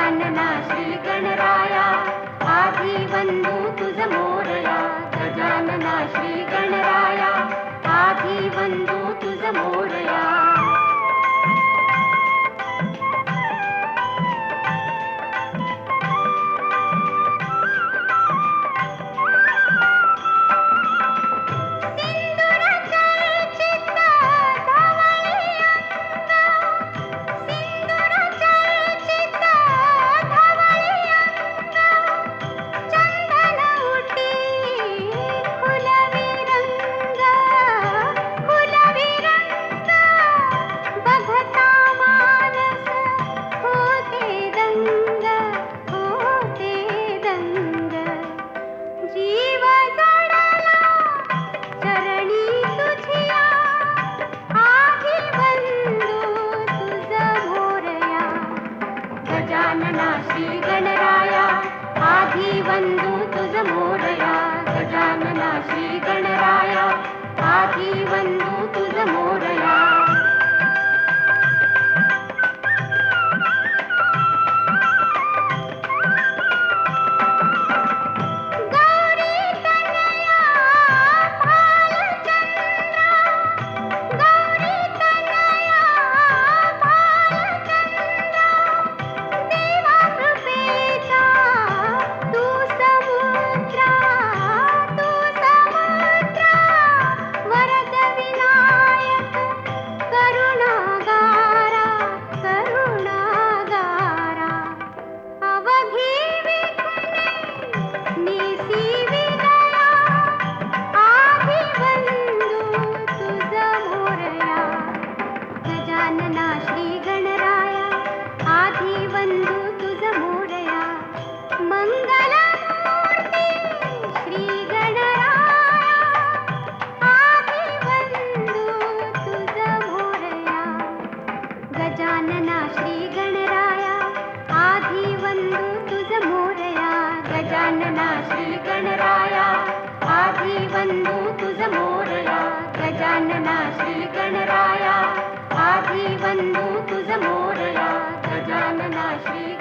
गजानना श्री गणराया आधी वंदू तुझ मोरया. गजानना श्री गणराया आधी वंदू तुझ मोरया. गजानना श्री गणराया आधी वंदू तुझ मोरया. गजानना श्री गणराया आधी वंदू तुझ मोरया. गजानना श्री गणराया आधी वंदू तुझ मोरया. मंगलमूर्ती श्री गणराया आधी वंदू तुझ मोरया. गजानना श्री गणराया आधी वंदू तुझ मोरया. गजानना श्री गणराया आधी वंदू तुझ मोरया. गजानना श्री गणराया आधी वंदू तुझ मोरया. गजानना श्री